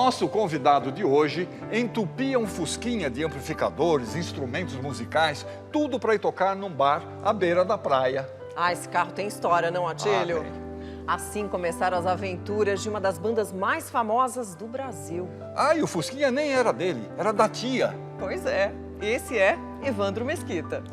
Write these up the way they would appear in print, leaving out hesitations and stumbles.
nosso convidado de hoje entupia um fusquinha de amplificadores, instrumentos musicais, tudo para ir tocar num bar à beira da praia. Ah, esse carro tem história, não, Atílio? Tem. Assim começaram as aventuras de uma das bandas mais famosas do Brasil. Ah, e o fusquinha nem era dele, era da tia. Pois é, esse é Evandro Mesquita.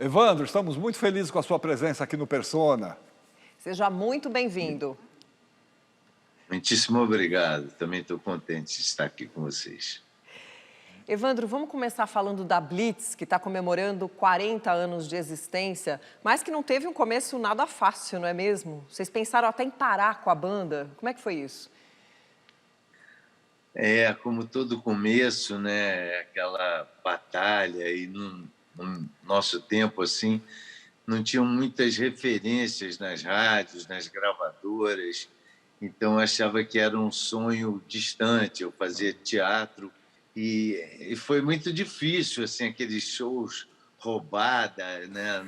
Evandro, estamos muito felizes com a sua presença aqui no Persona. Seja muito bem-vindo. Muitíssimo obrigado. Também estou contente de estar aqui com vocês. Evandro, vamos começar falando da Blitz, que está comemorando 40 anos de existência, mas que não teve um começo nada fácil, não é mesmo? Vocês pensaram até em parar com a banda. Como é que foi isso? É, como todo começo, né, aquela batalha, e no nosso tempo, assim, não tinham muitas referências nas rádios, nas gravadoras, então eu achava que era um sonho distante. Eu fazia teatro e foi muito difícil, assim, aqueles shows roubada, né,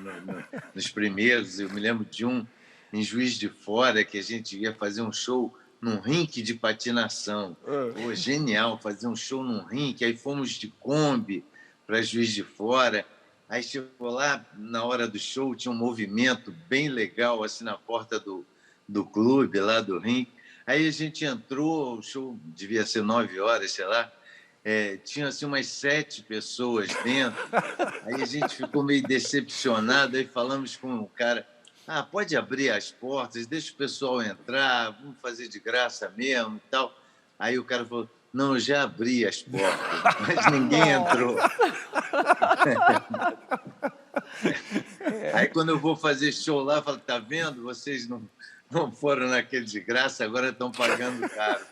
nos primeiros. Eu me lembro de um em Juiz de Fora, que a gente ia fazer um show num rink de patinação. Pô, genial, fazer um show num rink. Aí fomos de Kombi para Juiz de Fora. Aí chegou lá, na hora do show, tinha um movimento bem legal, assim, na porta do clube, lá do rink. Aí a gente entrou, o show devia ser 9 horas, sei lá. Tinha assim, umas 7 pessoas dentro. Aí a gente ficou meio decepcionado. Aí falamos com o cara: pode abrir as portas, deixa o pessoal entrar, vamos fazer de graça mesmo e tal. Aí o cara falou: não, eu já abri as portas, mas ninguém entrou. Aí quando eu vou fazer show lá, eu falo: tá vendo? Vocês não foram naquele de graça, agora estão pagando caro.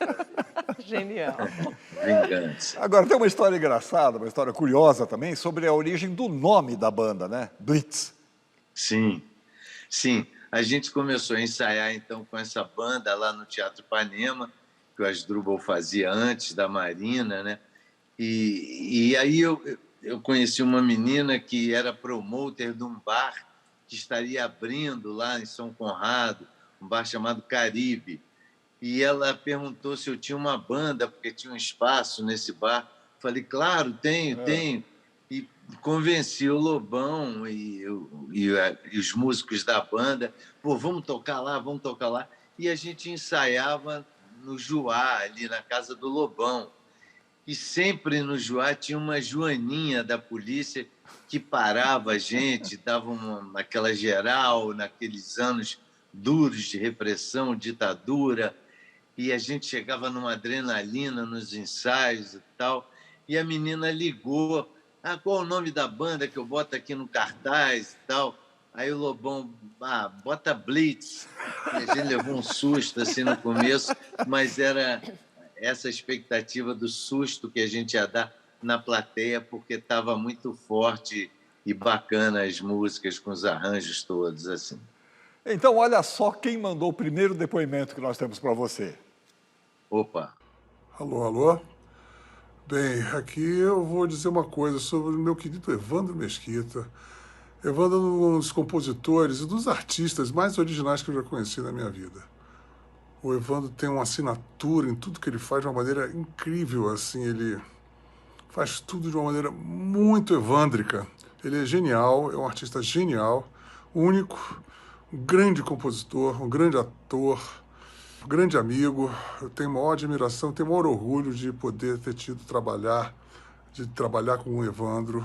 Genial. Vingança. Agora, tem uma história engraçada, uma história curiosa também, sobre a origem do nome da banda, né? Blitz. Sim. A gente começou a ensaiar, então, com essa banda lá no Teatro Ipanema, que o Asdrubal fazia antes da Marina, né? E aí eu conheci uma menina que era promoter de um bar que estaria abrindo lá em São Conrado, um bar chamado Caribe. E ela perguntou se eu tinha uma banda, porque tinha um espaço nesse bar. Falei: claro, tenho. E convenci o Lobão e os músicos da banda: pô, vamos tocar lá. E a gente ensaiava no Juá, ali na casa do Lobão. E sempre no Juá tinha uma joaninha da polícia que parava a gente, dava aquela geral naqueles anos duros de repressão, ditadura, e a gente chegava numa adrenalina nos ensaios e tal, e a menina ligou: qual o nome da banda que eu boto aqui no cartaz e tal? Aí o Lobão: bota Blitz. E a gente levou um susto assim no começo, mas era essa expectativa do susto que a gente ia dar na plateia, porque estava muito forte e bacana as músicas, com os arranjos todos, assim. Então, olha só quem mandou o primeiro depoimento que nós temos para você. Opa! Alô? Bem, aqui eu vou dizer uma coisa sobre o meu querido Evandro Mesquita. Evandro é um dos compositores e dos artistas mais originais que eu já conheci na minha vida. O Evandro tem uma assinatura em tudo que ele faz de uma maneira incrível, assim, ele faz tudo de uma maneira muito evandrica. Ele é genial, é um artista genial, único, um grande compositor, um grande ator, um grande amigo. Eu tenho maior admiração, tenho maior orgulho de poder ter de trabalhar com o Evandro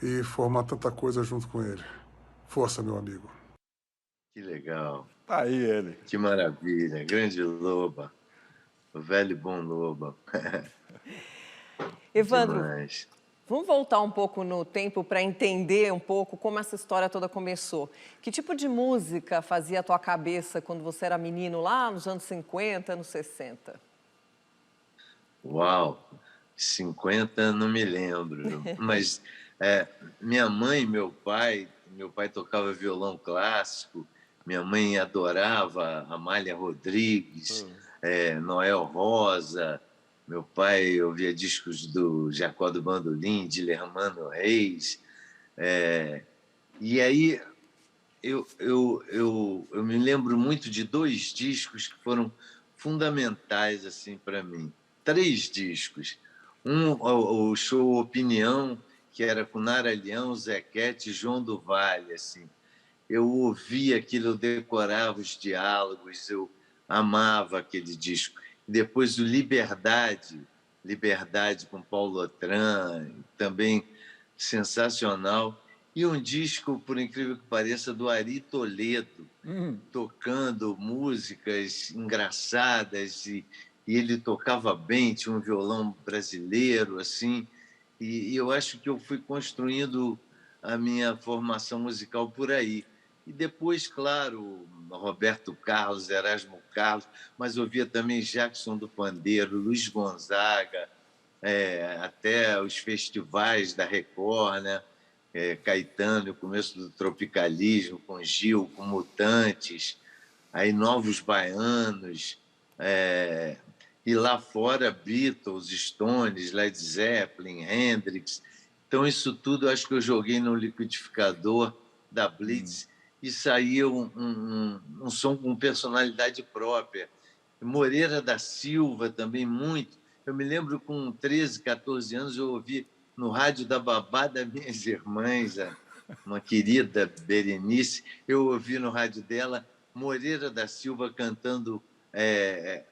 e formar tanta coisa junto com ele. Força, meu amigo. Que legal. Tá aí ele. Que maravilha. Grande Loba. O velho e bom Loba. Evandro, Demais. vamos voltar um pouco no tempo para entender um pouco como essa história toda começou. Que tipo de música fazia a tua cabeça quando você era menino lá nos anos 50, anos 60? Uau, 50 não me lembro, mas minha mãe e meu pai tocava violão clássico, minha mãe adorava Amália Rodrigues, Noel Rosa, meu pai ouvia discos do Jacó do Bandolim, de Lermano Reis, e aí eu me lembro muito de dois discos que foram fundamentais assim para mim. Três discos. Um, o show Opinião, que era com Nara Leão, Zequete e João do Vale. Assim. Eu ouvia aquilo, eu decorava os diálogos, eu amava aquele disco. Depois o Liberdade, Liberdade com Paulo Otran, também sensacional. E um disco, por incrível que pareça, do Ari Toledo, tocando músicas engraçadas e ele tocava bem, tinha um violão brasileiro assim, e eu acho que eu fui construindo a minha formação musical por aí. E depois, claro, Roberto Carlos, Erasmo Carlos, mas ouvia também Jackson do Pandeiro, Luiz Gonzaga, até os festivais da Record, né? Caetano, o começo do tropicalismo, com Gil, com Mutantes, aí Novos Baianos, e lá fora Beatles, Stones, Led Zeppelin, Hendrix. Então, isso tudo acho que eu joguei no liquidificador da Blitz e saiu um som com personalidade própria. Moreira da Silva também muito. Eu me lembro com 13, 14 anos, eu ouvi no rádio da babá das minhas irmãs, uma querida Berenice, eu ouvi no rádio dela Moreira da Silva cantando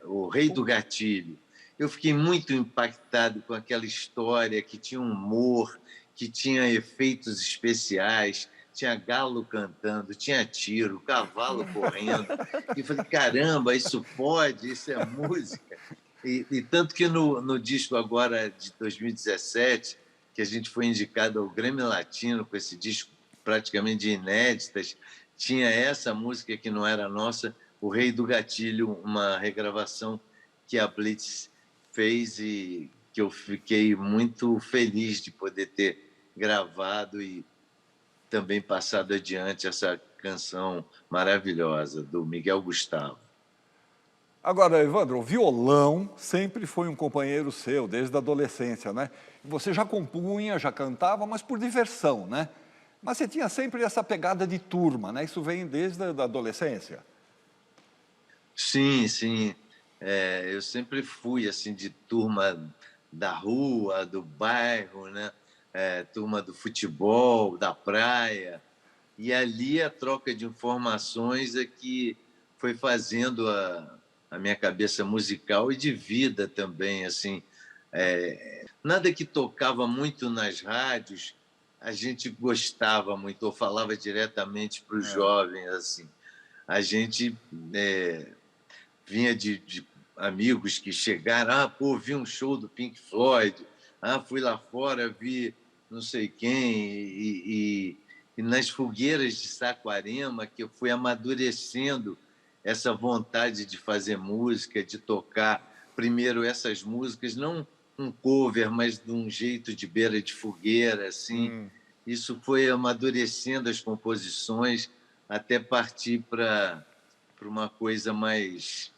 O Rei do Gatilho. Eu fiquei muito impactado com aquela história que tinha humor, que tinha efeitos especiais, tinha galo cantando, tinha tiro, cavalo correndo. E falei, caramba, isso pode, isso é música. E tanto que no disco agora de 2017, que a gente foi indicado ao Grêmio Latino com esse disco praticamente de inéditas, tinha essa música que não era nossa, O Rei do Gatilho, uma regravação que a Blitz fez e que eu fiquei muito feliz de poder ter gravado e também passado adiante essa canção maravilhosa do Miguel Gustavo. Agora, Evandro, o violão sempre foi um companheiro seu, desde a adolescência, né? Você já compunha, já cantava, mas por diversão, né? Mas você tinha sempre essa pegada de turma, né? Isso vem desde a adolescência. Sim, sim. Eu sempre fui assim de turma da rua, do bairro, né? Turma do futebol, da praia. E ali a troca de informações é que foi fazendo a minha cabeça musical e de vida também, assim. Nada que tocava muito nas rádios, a gente gostava muito, ou falava diretamente para os jovens, assim. A gente vinha de amigos que chegaram, vi um show do Pink Floyd, fui lá fora, vi não sei quem, e nas fogueiras de Saquarema que eu fui amadurecendo essa vontade de fazer música, de tocar primeiro essas músicas, não um cover, mas de um jeito de beira de fogueira, assim. Isso foi amadurecendo as composições até partir para uma coisa mais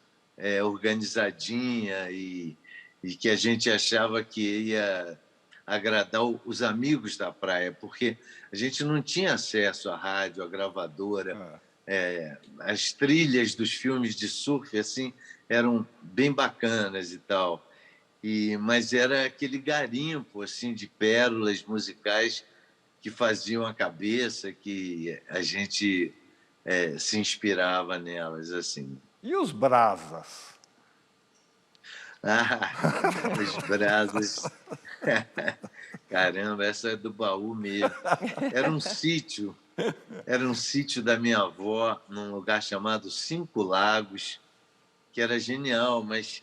organizadinha e que a gente achava que ia agradar os amigos da praia, porque a gente não tinha acesso à rádio, à gravadora. As trilhas dos filmes de surf assim eram bem bacanas e tal, mas era aquele garimpo assim de pérolas musicais que faziam a cabeça, que a gente se inspirava nelas assim. E os brasas? Os brasas. Caramba, essa é do baú mesmo. Era um sítio da minha avó, num lugar chamado Cinco Lagos, que era genial, mas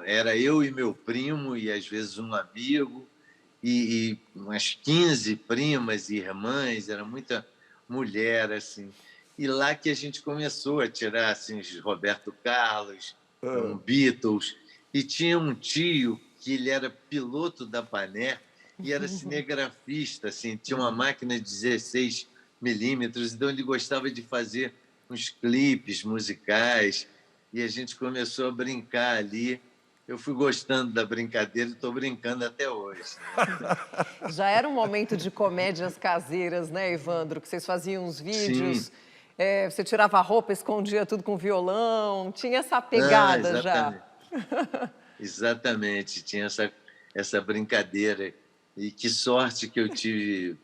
era eu e meu primo, e às vezes um amigo, e umas 15 primas e irmãs, era muita mulher, assim. E lá que a gente começou a tirar assim, Roberto Carlos, Beatles, E tinha um tio que ele era piloto da Pané e era cinegrafista, assim, tinha uma máquina de 16 milímetros, então ele gostava de fazer uns clipes musicais e a gente começou a brincar ali. Eu fui gostando da brincadeira e estou brincando até hoje. Já era um momento de comédias caseiras, né, Evandro? Que vocês faziam uns Sim, vídeos, você tirava a roupa, escondia tudo com violão, tinha essa ah, pegada já. exatamente. Exatamente, tinha essa brincadeira. E que sorte que eu tive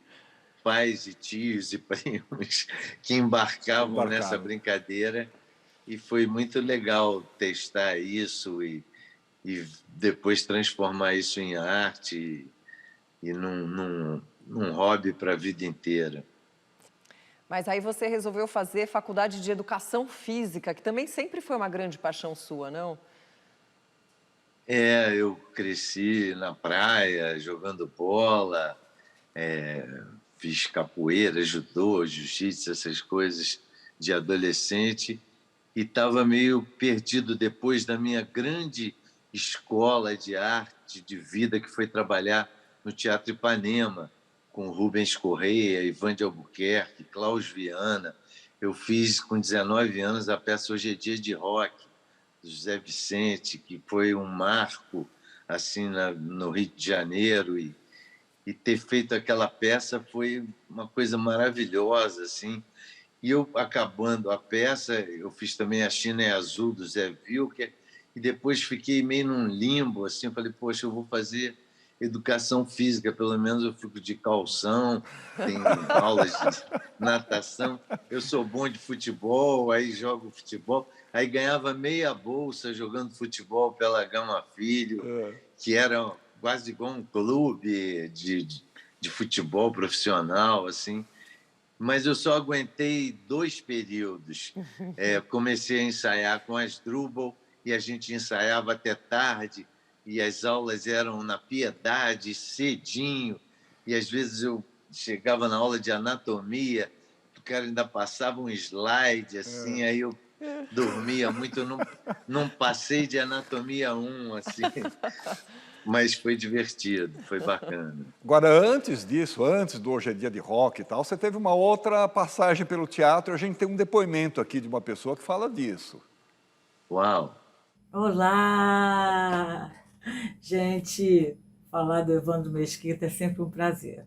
pais e tios e primos que embarcavam nessa Embarcava. brincadeira e foi muito legal testar isso e depois transformar isso em arte e num hobby para a vida inteira. Mas aí você resolveu fazer faculdade de educação física, que também sempre foi uma grande paixão sua, não? Eu cresci na praia jogando bola, fiz capoeira, judô, jiu-jitsu, essas coisas de adolescente e estava meio perdido depois da minha grande escola de arte, de vida, que foi trabalhar no Teatro Ipanema, com Rubens Correia, Ivan de Albuquerque, Klaus Viana. Eu fiz, com 19 anos, a peça Hoje é Dia de Rock, do José Vicente, que foi um marco assim no Rio de Janeiro. E ter feito aquela peça foi uma coisa maravilhosa, assim. E eu, acabando a peça, eu fiz também A China é Azul, do Zé Wilker, e depois fiquei meio num limbo, assim, eu falei, poxa, eu vou fazer educação física, pelo menos eu fico de calção, tem aulas de natação, eu sou bom de futebol, aí jogo futebol, aí ganhava meia bolsa jogando futebol pela Gama Filho, que era quase igual um clube de futebol profissional, assim, mas eu só aguentei 2 períodos. Comecei a ensaiar com as Drubal e a gente ensaiava até tarde e as aulas eram na Piedade, cedinho, e às vezes eu chegava na aula de anatomia, o cara ainda passava um slide assim, aí eu dormia muito, eu não passei de anatomia 1, assim, mas foi divertido, foi bacana. Agora, antes disso, antes do Hoje é Dia de Rock e tal, você teve uma outra passagem pelo teatro. A gente tem um depoimento aqui de uma pessoa que fala disso. Uau! Olá! Gente, falar do Evandro Mesquita é sempre um prazer.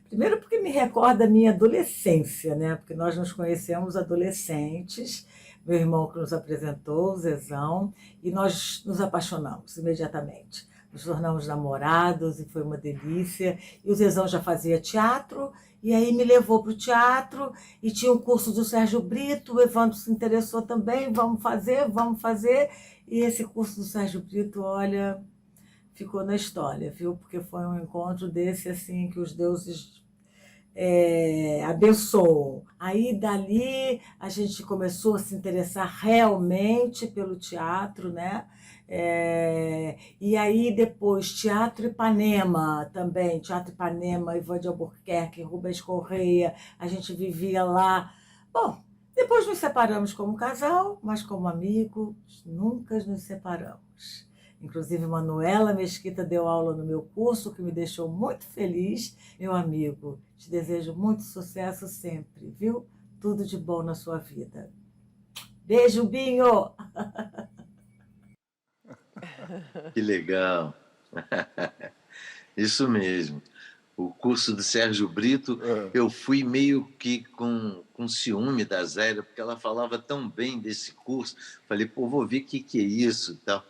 Primeiro porque me recorda a minha adolescência, né? Porque nós nos conhecemos adolescentes, meu irmão que nos apresentou, o Zezão, e nós nos apaixonamos imediatamente. Nos tornamos namorados e foi uma delícia. E o Zezão já fazia teatro, e aí me levou para o teatro, e tinha um curso do Sérgio Brito, o Evandro se interessou também, vamos fazer, vamos fazer. E esse curso do Sérgio Brito, olha, ficou na história, viu? Porque foi um encontro desse assim que os deuses abençoam. Aí dali a gente começou a se interessar realmente pelo teatro, né? E aí depois Teatro Ipanema também, Teatro Ipanema, Ivan de Albuquerque, Rubens Correia, a gente vivia lá. Bom, depois nos separamos como casal, mas como amigos nunca nos separamos. Inclusive, Manuela Mesquita deu aula no meu curso, que me deixou muito feliz. Meu amigo, te desejo muito sucesso sempre, viu? Tudo de bom na sua vida. Beijo, Binho! Que legal! Isso mesmo. O curso do Sérgio Brito, eu fui meio que com ciúme da Zélia, porque ela falava tão bem desse curso. Falei, pô, vou ver o que é isso. Tal.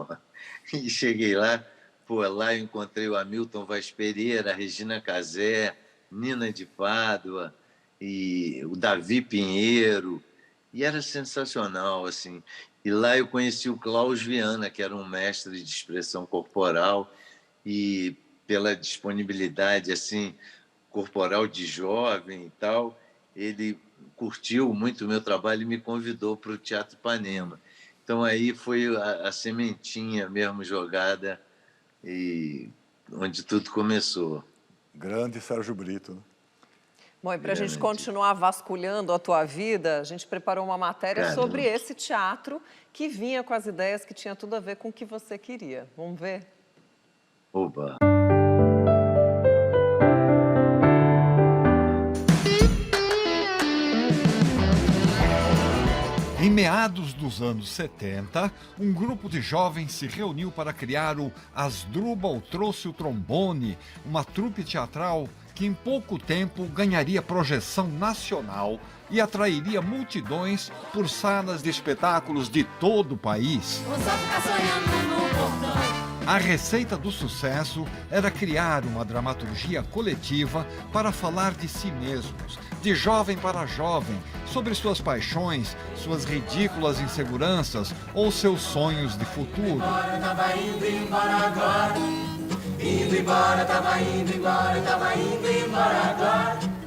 E cheguei lá, pô, lá eu encontrei o Hamilton Vaz Pereira, a Regina Casé, Nina de Pádua, e o Davi Pinheiro, e era sensacional, assim. E lá eu conheci o Klaus Viana, que era um mestre de expressão corporal, e pela disponibilidade assim corporal de jovem e tal, ele curtiu muito o meu trabalho e me convidou para o Teatro Ipanema. Então aí foi a sementinha mesmo jogada e onde tudo começou. Grande Sérgio Brito, né? Bom, e para a gente Grande. continuar vasculhando a tua vida, a gente preparou uma matéria Caramba. sobre esse teatro que vinha com as ideias que tinha tudo a ver com o que você queria. Vamos ver? Oba! Em meados dos anos 70, um grupo de jovens se reuniu para criar o Asdrubal Trouxe o Trombone, uma trupe teatral que em pouco tempo ganharia projeção nacional e atrairia multidões por salas de espetáculos de todo o país. A receita do sucesso era criar uma dramaturgia coletiva para falar de si mesmos, de jovem para jovem, sobre suas paixões, suas ridículas inseguranças ou seus sonhos de futuro.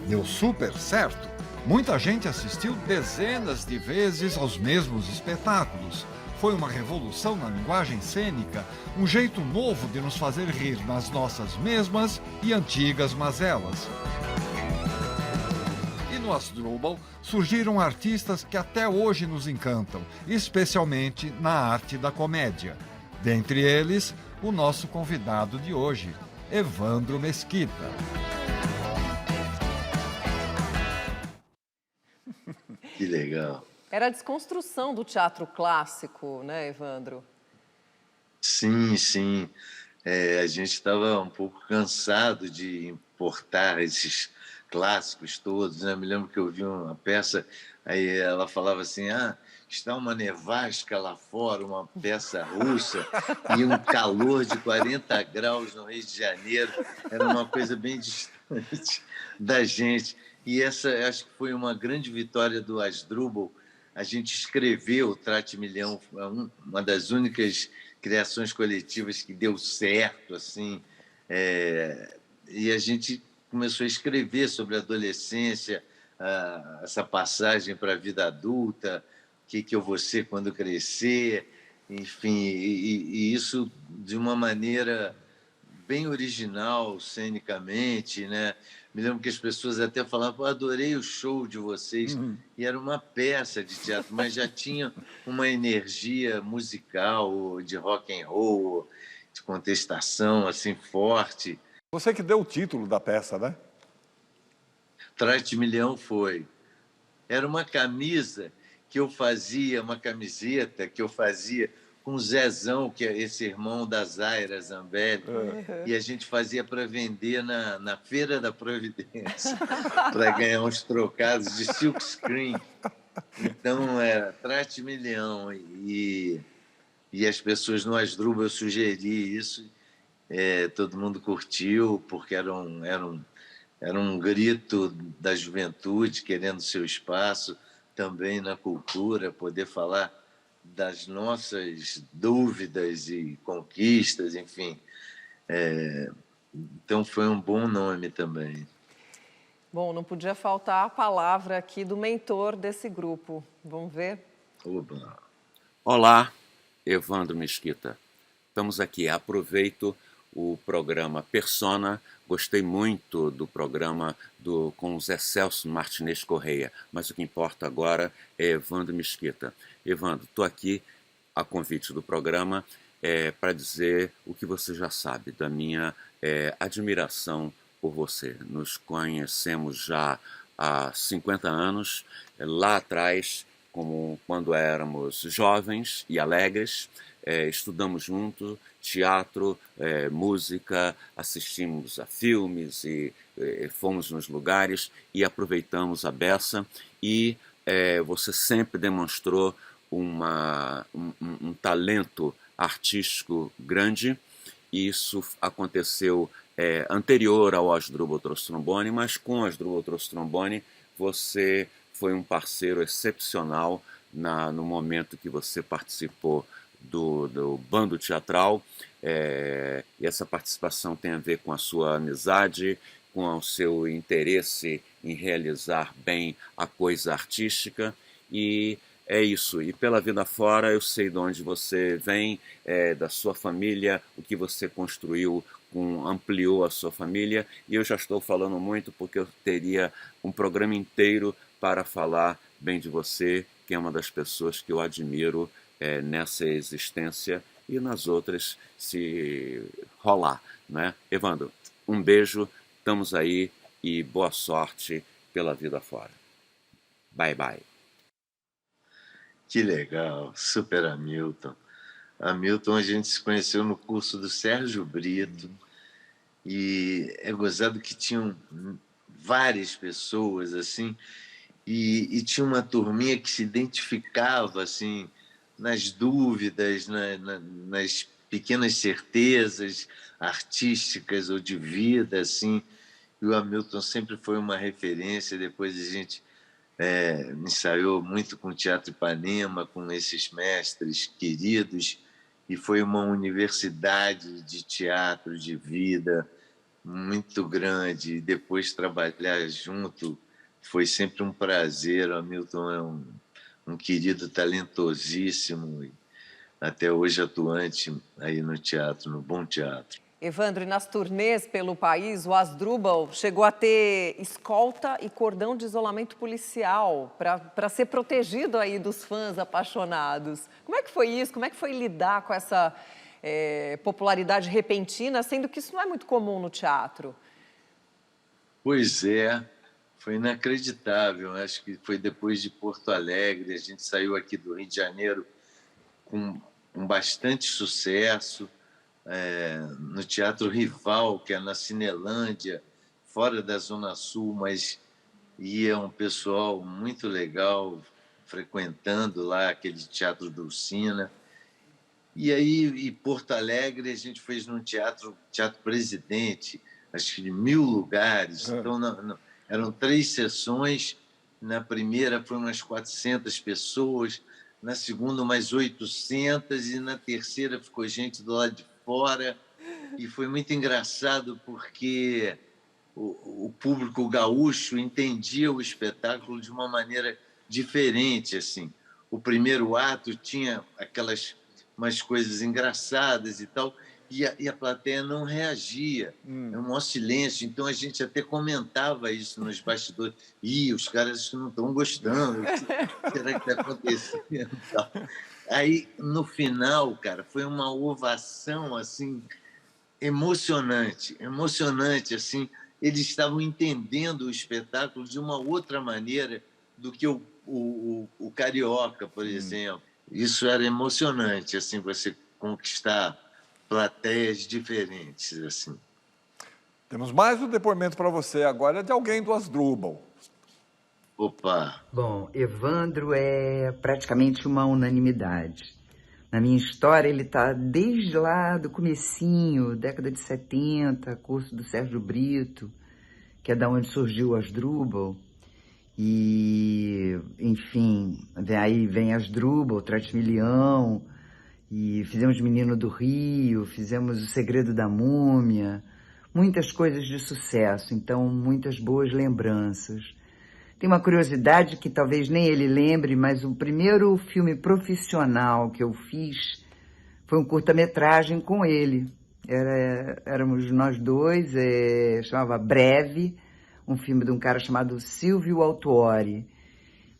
Deu super certo. Muita gente assistiu dezenas de vezes aos mesmos espetáculos. Foi uma revolução na linguagem cênica, um jeito novo de nos fazer rir nas nossas mesmas e antigas mazelas. E no Asdrubal surgiram artistas que até hoje nos encantam, especialmente na arte da comédia. Dentre eles, o nosso convidado de hoje, Evandro Mesquita. Que legal. Era a desconstrução do teatro clássico, né, Evandro? Sim, sim. A gente estava um pouco cansado de importar esses clássicos todos, né? Me lembro que eu vi uma peça, aí ela falava assim, está uma nevasca lá fora, uma peça russa, e um calor de 40 graus no Rio de Janeiro. Era uma coisa bem distante da gente. E essa, acho que foi uma grande vitória do Asdrubal. A gente escreveu o Trate-Milhão, uma das únicas criações coletivas que deu certo, assim, e a gente começou a escrever sobre a adolescência, essa passagem para a vida adulta, o que eu vou ser quando crescer, enfim, e isso de uma maneira bem original, cenicamente, né? Me lembro que as pessoas até falavam, adorei o show de vocês, e era uma peça de teatro, mas já tinha uma energia musical, de rock and roll, de contestação, assim, forte. Você que deu o título da peça, né? Trate-Milhão foi. Era uma camisa que eu fazia, uma camiseta que eu fazia com o Zezão, que é esse irmão da Zaira Zambelli, e a gente fazia para vender na Feira da Providência, para ganhar uns trocados de silkscreen. Então, era Trate-Milhão. E as pessoas no Asdrubal, eu sugeri isso, todo mundo curtiu, porque era um grito da juventude querendo seu espaço, também na cultura, poder falar das nossas dúvidas e conquistas, enfim. Então, foi um bom nome também. Bom, não podia faltar a palavra aqui do mentor desse grupo. Vamos ver? Oba. Olá, Evandro Mesquita. Estamos aqui. Aproveito o programa Persona. Gostei muito do programa com o Zé Celso Martinez Correia, mas o que importa agora é Evandro Mesquita. Evandro, estou aqui a convite do programa para dizer o que você já sabe da minha admiração por você. Nos conhecemos já há 50 anos, lá atrás, como quando éramos jovens e alegres, estudamos juntos teatro, música, assistimos a filmes e fomos nos lugares e aproveitamos a beça, e você sempre demonstrou um talento artístico grande. Isso aconteceu anterior ao Asdrubal Trouxe o Trombone, mas com o Asdrubal Trouxe o Trombone você foi um parceiro excepcional no momento que você participou do bando teatral, e essa participação tem a ver com a sua amizade, com o seu interesse em realizar bem a coisa artística, e é isso. E pela vida fora eu sei de onde você vem, da sua família, o que você construiu ampliou a sua família, e eu já estou falando muito porque eu teria um programa inteiro para falar bem de você, que é uma das pessoas que eu admiro nessa existência e nas outras, se rolar, né? Evandro, um beijo, estamos aí e boa sorte pela vida fora. Bye, bye. Que legal, super Hamilton. Hamilton, a gente se conheceu no curso do Sérgio Brito, e é gozado que tinham várias pessoas assim, e tinha uma turminha que se identificava assim nas dúvidas, nas pequenas certezas artísticas ou de vida assim. E o Hamilton sempre foi uma referência. Depois a gente ensaiou muito com o Teatro Ipanema, com esses mestres queridos, e foi uma universidade de teatro, de vida muito grande. E depois trabalhar junto foi sempre um prazer. O Hamilton é um querido talentosíssimo, e até hoje atuante aí no teatro, no Bom Teatro. Evandro, e nas turnês pelo país, o Asdrubal chegou a ter escolta e cordão de isolamento policial para ser protegido aí dos fãs apaixonados. Como é que foi isso? Como é que foi lidar com essa popularidade repentina, sendo que isso não é muito comum no teatro? Pois é, foi inacreditável. Acho que foi depois de Porto Alegre. A gente saiu aqui do Rio de Janeiro com bastante sucesso, no Teatro Rival, que é na Cinelândia, fora da Zona Sul, mas ia um pessoal muito legal frequentando lá aquele Teatro Dulcina. E aí, em Porto Alegre, a gente fez num Teatro Presidente, acho que de 1.000 lugares. Então, eram 3 sessões. Na primeira foram umas 400 pessoas, na segunda umas 800, e na terceira ficou gente do lado de fora. E foi muito engraçado porque o público gaúcho entendia o espetáculo de uma maneira diferente. Assim. O primeiro ato tinha umas coisas engraçadas e tal, e a plateia não reagia. É um maior silêncio. Então a gente até comentava isso nos bastidores. Os caras não estão gostando. O que será que está acontecendo? Aí, no final, cara, foi uma ovação assim emocionante, assim. Eles estavam entendendo o espetáculo de uma outra maneira do que o Carioca, por exemplo. Isso era emocionante, assim, você conquistar plateias diferentes, assim. Temos mais um depoimento para você agora de alguém do Asdrubal. Opa! Bom, Evandro é praticamente uma unanimidade. Na minha história, ele está desde lá do comecinho, década de 70, curso do Sérgio Brito, que é da onde surgiu o Asdrubal. E, enfim, aí vem Asdrubal, Transmilhão, e fizemos Menino do Rio, fizemos O Segredo da Múmia, muitas coisas de sucesso, então muitas boas lembranças. Tem uma curiosidade que talvez nem ele lembre, mas o primeiro filme profissional que eu fiz foi um curta-metragem com ele. Éramos nós dois, chamava Breve, um filme de um cara chamado Silvio Autuori.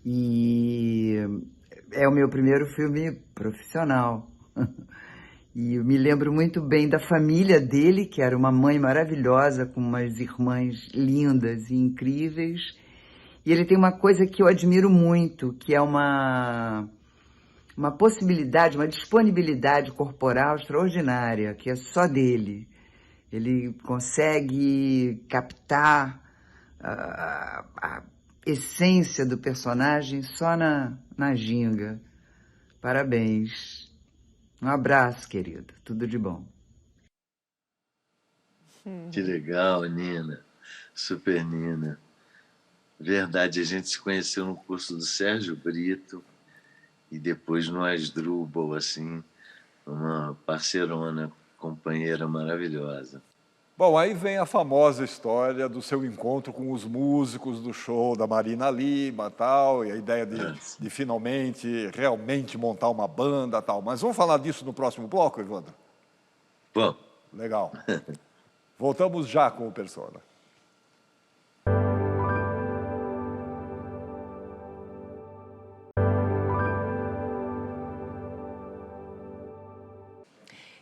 E é o meu primeiro filme profissional. E eu me lembro muito bem da família dele, que era uma mãe maravilhosa, com umas irmãs lindas e incríveis. E ele tem uma coisa que eu admiro muito, que é uma possibilidade, uma disponibilidade corporal extraordinária, que é só dele. Ele consegue captar a essência do personagem só na ginga. Parabéns. Um abraço, querido. Tudo de bom. Que legal, Nina. Super Nina. Verdade, a gente se conheceu no curso do Sérgio Brito e depois no Asdrubal, assim, uma parceirona, companheira maravilhosa. Bom, aí vem a famosa história do seu encontro com os músicos do show da Marina Lima, tal, e a ideia de finalmente, realmente montar uma banda, tal. Mas vamos falar disso no próximo bloco, Evandro? Bom. Legal. Voltamos já com o Persona.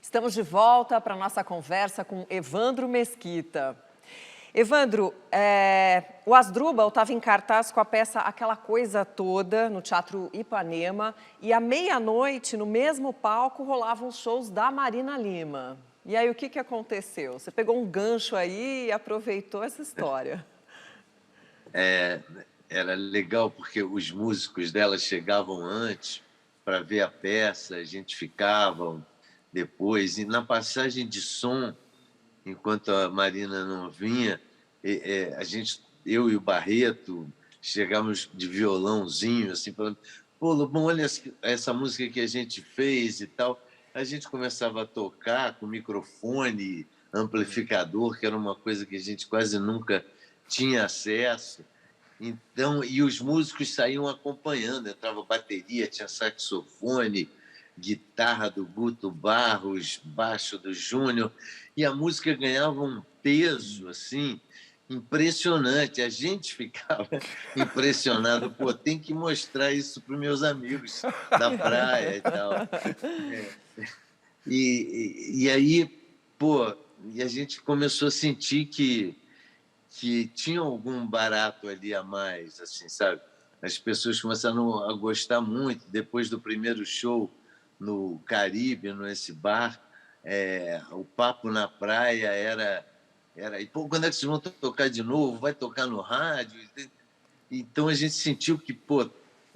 Estamos de volta para a nossa conversa com Evandro Mesquita. Evandro, o Asdrubal estava em cartaz com a peça Aquela Coisa Toda, no Teatro Ipanema, e à meia-noite, no mesmo palco, rolavam os shows da Marina Lima. E aí, o que aconteceu? Você pegou um gancho aí e aproveitou essa história. Era legal porque os músicos dela chegavam antes para ver a peça, a gente ficava depois, e na passagem de som, enquanto a Marina não vinha, eu e o Barreto chegávamos de violãozinho, assim, falando: pô, Lobão, olha essa música que a gente fez e tal. A gente começava a tocar com microfone, amplificador, que era uma coisa que a gente quase nunca tinha acesso. Então, e os músicos saíam acompanhando, entrava bateria, tinha saxofone, guitarra do Guto Barros, baixo do Júnior, e a música ganhava um peso assim impressionante. A gente ficava impressionado, pô, tem que mostrar isso para os meus amigos da praia e tal. E aí, pô, e a gente começou a sentir que tinha algum barato ali a mais, assim, sabe? As pessoas começaram a gostar muito. Depois do primeiro show no Caribe, nesse bar, o papo na praia era e, pô, quando é que vocês vão tocar de novo? Vai tocar no rádio? Então a gente sentiu que, pô,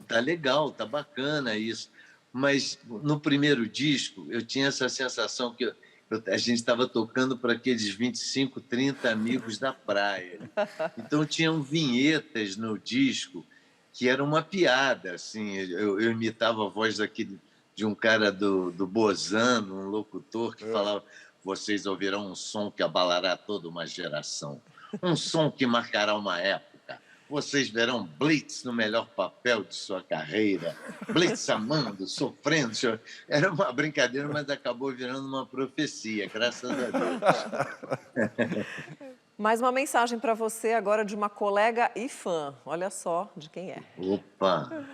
tá legal, tá bacana isso. Mas no primeiro disco eu tinha essa sensação que a gente estava tocando para aqueles 25, 30 amigos da praia. Então tinham vinhetas no disco que era uma piada, assim. Eu imitava a voz de um cara do Bozano, um locutor que falava: vocês ouvirão um som que abalará toda uma geração, um som que marcará uma época. Vocês verão Blitz no melhor papel de sua carreira, Blitz amando, sofrendo. Era uma brincadeira, mas acabou virando uma profecia, graças a Deus. Mais uma mensagem para você agora de uma colega e fã. Olha só de quem é. Opa!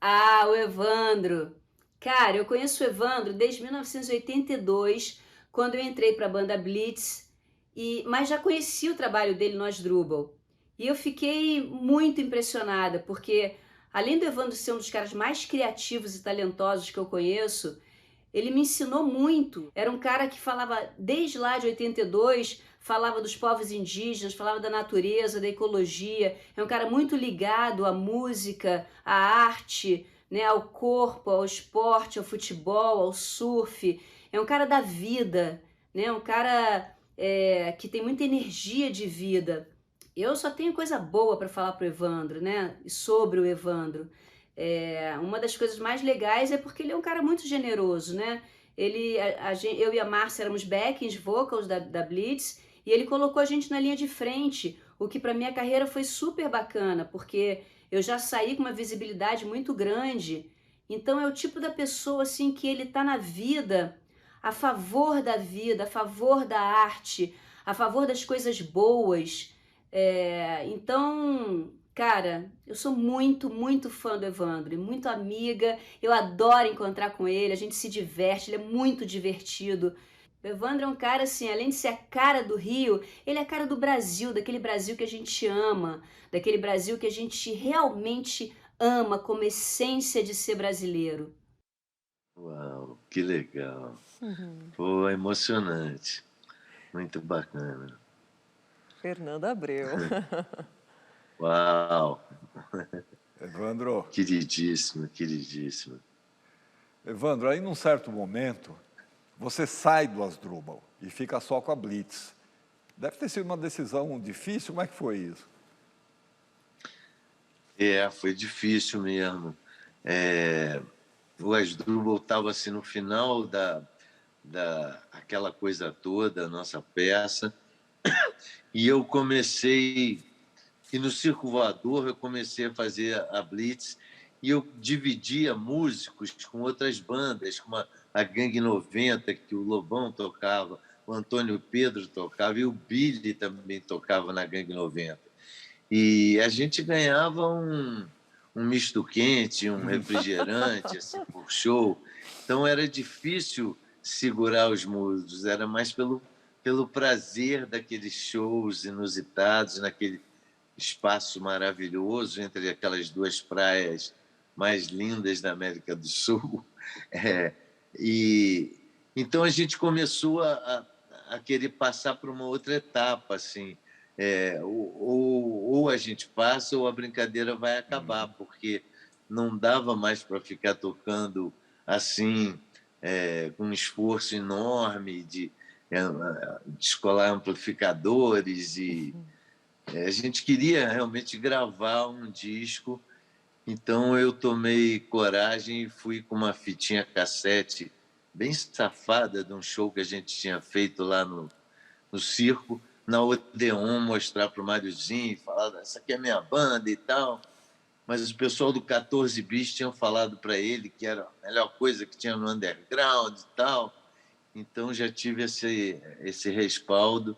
Ah, o Evandro. Cara, eu conheço o Evandro desde 1982, quando eu entrei para a banda Blitz, mas já conheci o trabalho dele no Asdrubal. E eu fiquei muito impressionada, porque além do Evandro ser um dos caras mais criativos e talentosos que eu conheço, ele me ensinou muito. Era um cara que falava, desde lá de 82, falava dos povos indígenas, falava da natureza, da ecologia. É um cara muito ligado à música, à arte, né, ao corpo, ao esporte, ao futebol, ao surf. É um cara da vida, né, um cara que tem muita energia de vida. Eu só tenho coisa boa para falar pro Evandro, né, e sobre o Evandro. Uma das coisas mais legais é porque ele é um cara muito generoso, né? Eu e a Márcia éramos backings vocals da Blitz, e ele colocou a gente na linha de frente, o que para minha carreira foi super bacana, porque eu já saí com uma visibilidade muito grande. Então é o tipo da pessoa assim que ele tá na vida, a favor da vida, a favor da arte, a favor das coisas boas. Então, cara, eu sou muito, muito fã do Evandro, muito amiga, eu adoro encontrar com ele, a gente se diverte, ele é muito divertido. O Evandro é um cara, assim, além de ser a cara do Rio, ele é a cara do Brasil, daquele Brasil que a gente ama, daquele Brasil que a gente realmente ama como essência de ser brasileiro. Uau, que legal. Pô, emocionante. Muito bacana. Fernanda Abreu. Uau. Evandro. Queridíssimo, queridíssimo. Evandro, aí num certo momento, você sai do Asdrubal e fica só com a Blitz. Deve ter sido uma decisão difícil, como é que foi isso? Foi difícil mesmo. O Asdrubal estava assim, no final aquela coisa toda, a nossa peça, e eu comecei, e no Circo Voador eu comecei a fazer a Blitz, e eu dividia músicos com outras bandas, como a Gangue 90, que o Lobão tocava, o Antônio Pedro tocava e o Billy também tocava na Gangue 90. E a gente ganhava um misto quente, um refrigerante assim, por show. Então era difícil segurar os músicos, era mais pelo prazer daqueles shows inusitados, naquele espaço maravilhoso entre aquelas duas praias mais lindas da América do Sul. E então a gente começou a querer passar para uma outra etapa, assim. Ou a gente passa ou a brincadeira vai acabar, porque não dava mais para ficar tocando assim, com um esforço enorme de descolar amplificadores e a gente queria realmente gravar um disco. Então eu tomei coragem e fui com uma fitinha cassete bem safada de um show que a gente tinha feito lá no circo, na Odeon, mostrar para o Máriozinho, falar, essa aqui é a minha banda e tal. Mas o pessoal do 14 Bis tinham falado para ele que era a melhor coisa que tinha no underground e tal. Então já tive esse respaldo.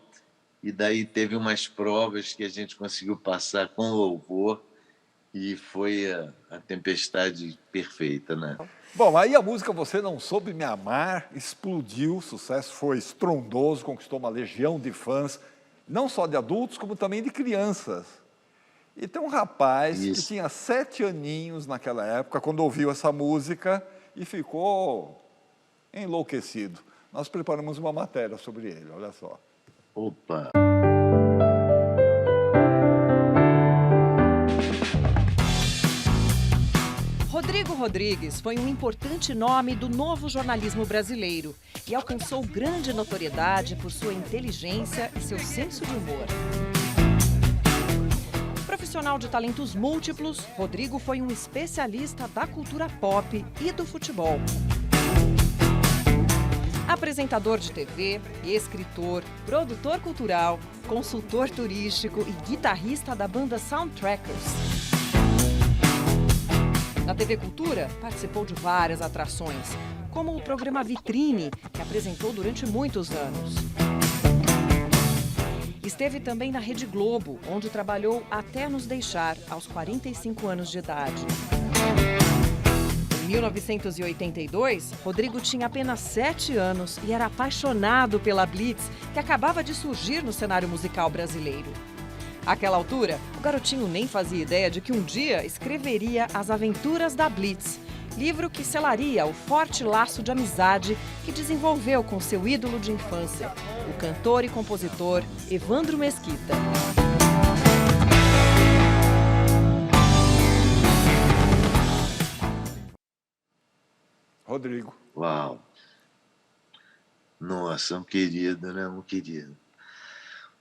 E daí teve umas provas que a gente conseguiu passar com louvor e foi a tempestade perfeita, né? Bom, aí a música Você Não Soube Me Amar explodiu, o sucesso foi estrondoso, conquistou uma legião de fãs, não só de adultos, como também de crianças. E tem um rapaz que tinha 7 aninhos naquela época, quando ouviu essa música e ficou enlouquecido. Nós preparamos uma matéria sobre ele, olha só. Opa! Rodrigo Rodrigues foi um importante nome do novo jornalismo brasileiro e alcançou grande notoriedade por sua inteligência e seu senso de humor. Profissional de talentos múltiplos, Rodrigo foi um especialista da cultura pop e do futebol. Apresentador de TV, escritor, produtor cultural, consultor turístico e guitarrista da banda Soundtrackers. Na TV Cultura, participou de várias atrações, como o programa Vitrine, que apresentou durante muitos anos. Esteve também na Rede Globo, onde trabalhou até nos deixar, aos 45 anos de idade. Em 1982, Rodrigo tinha apenas 7 anos e era apaixonado pela Blitz, que acabava de surgir no cenário musical brasileiro. Àquela altura, o garotinho nem fazia ideia de que um dia escreveria As Aventuras da Blitz, livro que selaria o forte laço de amizade que desenvolveu com seu ídolo de infância, o cantor e compositor Evandro Mesquita. Rodrigo. Uau! Nossa, um querido, né? Um querido.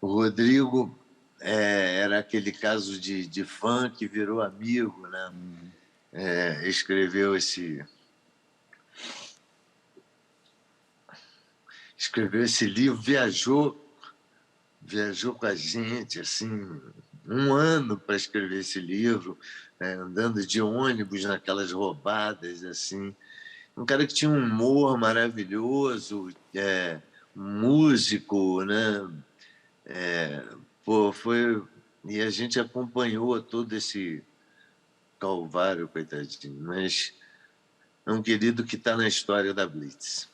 O Rodrigo era aquele caso de fã que virou amigo, né? Escreveu esse livro, viajou com a gente, assim, um ano para escrever esse livro, andando de ônibus naquelas roubadas, assim. Um cara que tinha um humor maravilhoso, músico, né? E a gente acompanhou todo esse calvário, coitadinho, mas é um querido que está na história da Blitz.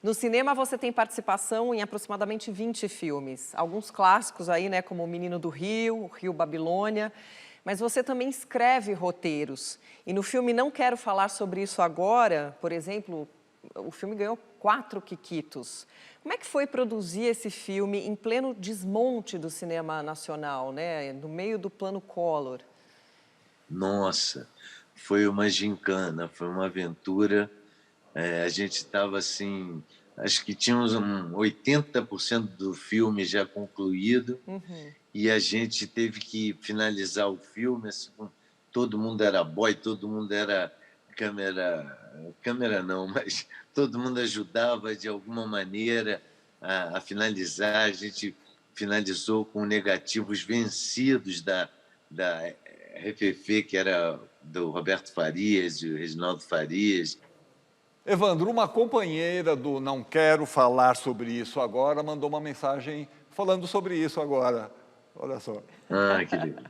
No cinema, você tem participação em aproximadamente 20 filmes. Alguns clássicos aí, né, como O Menino do Rio, O Rio Babilônia. Mas você também escreve roteiros. E no filme Não Quero Falar Sobre Isso Agora, por exemplo, o filme ganhou 4 Quiquitos. Como é que foi produzir esse filme em pleno desmonte do cinema nacional, né, no meio do plano Collor? Nossa, foi uma gincana, foi uma aventura. A gente estava assim, acho que tínhamos 80% do filme já concluído. E a gente teve que finalizar o filme, assim, todo mundo era boy, todo mundo era câmera não, mas todo mundo ajudava de alguma maneira a finalizar. A gente finalizou com negativos vencidos da RFF, que era do Roberto Farias, do Reginaldo Farias. Evandro, uma companheira do Não Quero Falar Sobre Isso Agora mandou uma mensagem falando sobre isso agora. Olha só. Ah, que legal.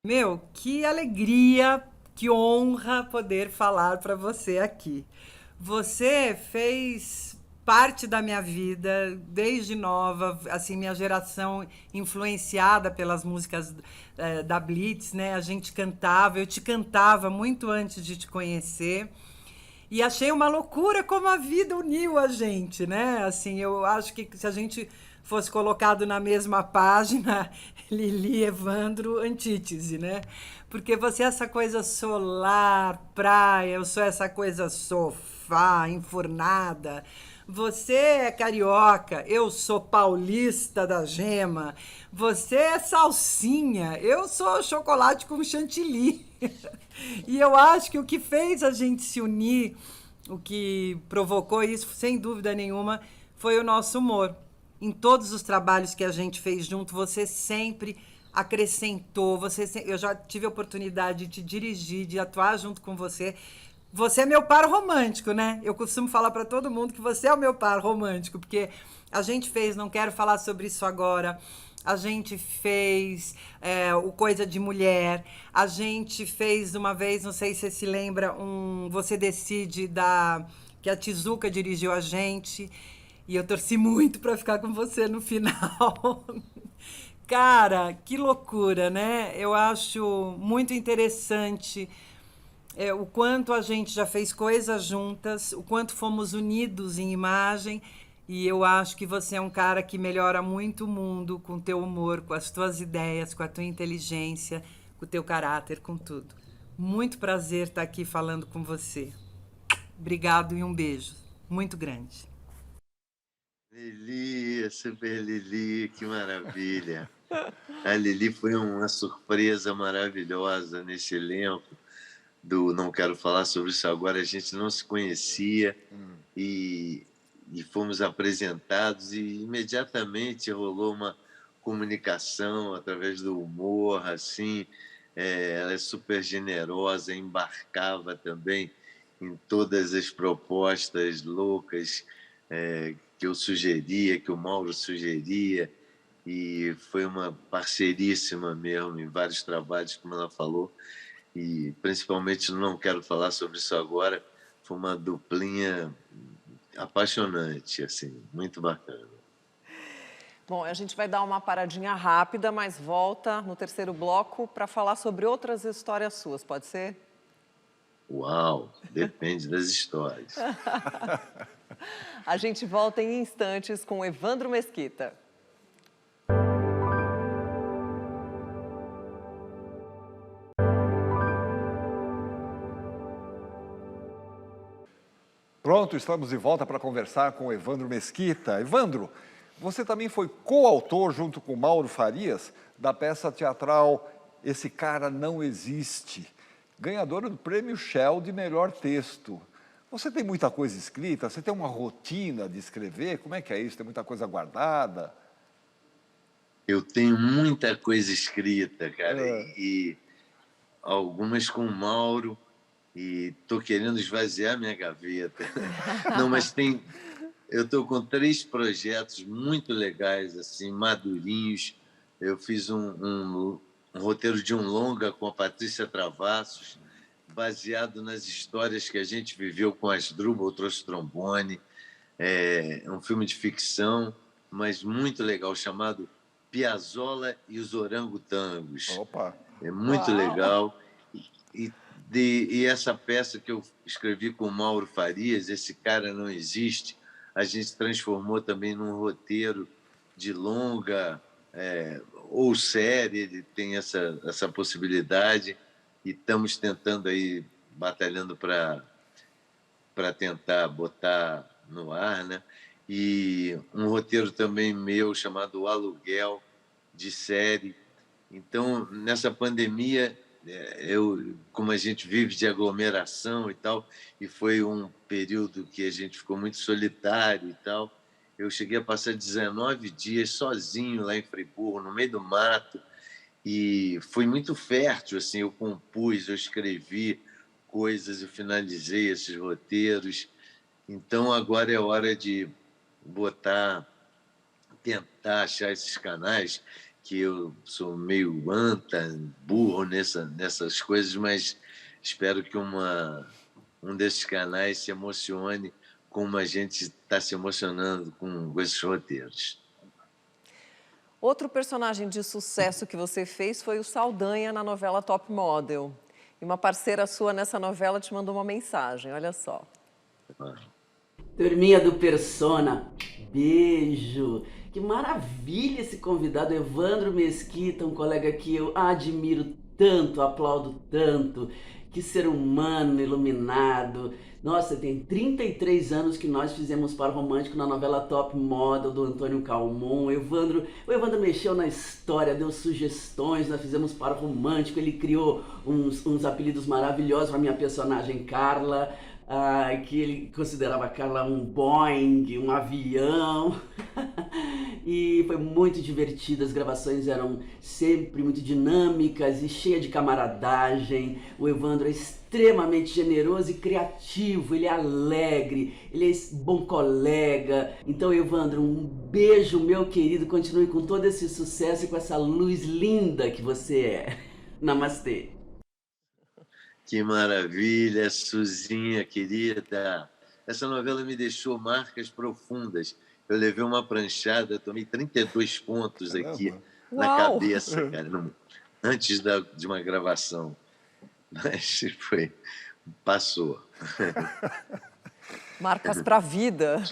Meu, que alegria, que honra poder falar para você aqui. Você fez parte da minha vida desde nova, assim, minha geração influenciada pelas músicas da Blitz, né? A gente cantava, eu te cantava muito antes de te conhecer. E achei uma loucura como a vida uniu a gente, né? Assim, eu acho que se a gente fosse colocado na mesma página, Lili, Evandro, antítese, né? Porque você é essa coisa solar, praia, eu sou essa coisa sofá, enfurnada. Você é carioca, eu sou paulista da gema. Você é salsinha, eu sou chocolate com chantilly. E eu acho que o que fez a gente se unir, o que provocou isso, sem dúvida nenhuma, foi o nosso humor. Em todos os trabalhos que a gente fez junto, você sempre acrescentou, eu já tive a oportunidade de te dirigir, de atuar junto com você. Você é meu par romântico, né? Eu costumo falar para todo mundo que você é o meu par romântico, porque a gente fez, não quero falar sobre isso agora, a gente fez o Coisa de Mulher, a gente fez uma vez, não sei se você se lembra, Você Decide, que a Tizuka dirigiu a gente, e eu torci muito para ficar com você no final. Cara, que loucura, né? Eu acho muito interessante o quanto a gente já fez coisas juntas, o quanto fomos unidos em imagem, e eu acho que você é um cara que melhora muito o mundo com o teu humor, com as tuas ideias, com a tua inteligência, com o teu caráter, com tudo. Muito prazer estar aqui falando com você. Obrigado e um beijo muito grande. Lili, super Lili, que maravilha. A Lili foi uma surpresa maravilhosa nesse elenco do Não Quero Falar Sobre Isso Agora. A gente não se conhecia e fomos apresentados e imediatamente rolou uma comunicação através do humor, assim. Ela é super generosa, embarcava também em todas as propostas loucas que eu sugeria, que o Mauro sugeria, e foi uma parceiríssima mesmo em vários trabalhos, como ela falou, e principalmente Não Quero Falar Sobre Isso Agora, foi uma duplinha apaixonante, assim, muito bacana. Bom, a gente vai dar uma paradinha rápida, mas volta no terceiro bloco para falar sobre outras histórias suas, pode ser? Uau, depende das histórias. A gente volta em instantes com Evandro Mesquita. Pronto, estamos de volta para conversar com o Evandro Mesquita. Evandro, você também foi coautor, junto com Mauro Farias, da peça teatral Esse Cara Não Existe, ganhadora do Prêmio Shell de melhor texto. Você tem muita coisa escrita? Você tem uma rotina de escrever? Como é que é isso? Tem muita coisa guardada? Eu tenho muita coisa escrita, cara, e algumas com o Mauro, e estou querendo esvaziar minha gaveta. Não, mas eu estou com 3 projetos muito legais, assim, madurinhos. Eu fiz um roteiro de um longa com a Patrícia Travassos, baseado nas histórias que a gente viveu com Asdrubal, trouxe trombone. É um filme de ficção, mas muito legal, chamado Piazzolla e os Orangotangos. Opa! É muito legal. E essa peça que eu escrevi com o Mauro Farias, Esse Cara Não Existe, a gente transformou também num roteiro de longa ou série, ele tem essa possibilidade, e estamos tentando aí, batalhando para tentar botar no ar, né? E um roteiro também meu chamado O Aluguel, de série. Então, nessa pandemia, como a gente vive de aglomeração e tal, e foi um período que a gente ficou muito solitário e tal, eu cheguei a passar 19 dias sozinho lá em Friburgo, no meio do mato, e foi muito fértil, assim, eu compus, eu escrevi coisas, eu finalizei esses roteiros, Então, agora é hora de tentar achar esses canais, que eu sou meio burro nessas coisas, mas espero que um desses canais se emocione como a gente está se emocionando com esses roteiros. Outro personagem de sucesso que você fez foi o Saldanha na novela Top Model. E uma parceira sua nessa novela te mandou uma mensagem, olha só. Turminha do Persona, beijo! Que maravilha esse convidado, Evandro Mesquita, um colega que eu admiro tanto, aplaudo tanto. Que ser humano iluminado. Nossa, tem 33 anos que nós fizemos par romântico na novela Top Model do Antônio Calmon. O Evandro mexeu na história, deu sugestões, nós fizemos par romântico, ele criou uns apelidos maravilhosos para minha personagem Carla. Que ele considerava a Carla um Boeing, um avião. E foi muito divertido, as gravações eram sempre muito dinâmicas e cheias de camaradagem. O Evandro é extremamente generoso e criativo, ele é alegre, ele é bom colega. Então, Evandro, um beijo, meu querido, continue com todo esse sucesso e com essa luz linda que você é. Namastê. Que maravilha, Suzinha, querida. Essa novela me deixou marcas profundas. Eu levei uma pranchada, tomei 32 pontos aqui na cabeça, cara, antes de uma gravação. Mas passou. Marcas para a vida.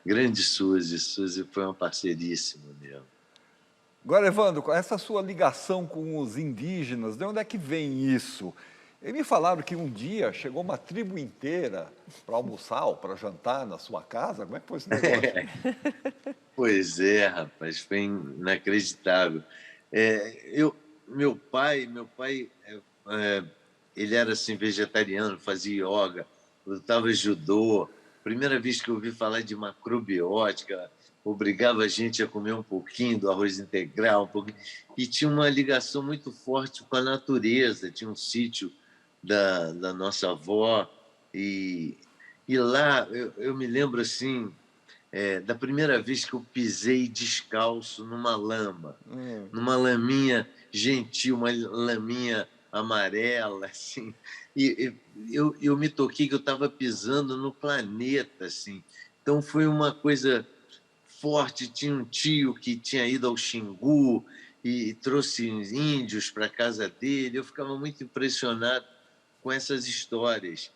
Grande Suzy. Suzy foi uma parceiríssima mesmo. Agora, Evandro, com essa sua ligação com os indígenas, de onde é que vem isso? E me falaram que um dia chegou uma tribo inteira para almoçar ou para jantar na sua casa. Como é que foi esse negócio? Pois é, rapaz, foi inacreditável. Meu pai, ele era assim, vegetariano, fazia yoga, lutava judô. Primeira vez que eu ouvi falar de macrobiótica, obrigava a gente a comer um pouquinho do arroz integral, e tinha uma ligação muito forte com a natureza. Tinha um sítio da nossa avó, e lá eu me lembro assim, da primeira vez que eu pisei descalço numa lama, numa laminha gentil, uma laminha amarela, assim, e eu me toquei que eu estava pisando no planeta, assim. Então foi uma coisa forte. Tinha um tio que tinha ido ao Xingu e trouxe índios para a casa dele. Eu ficava muito impressionado com essas histórias.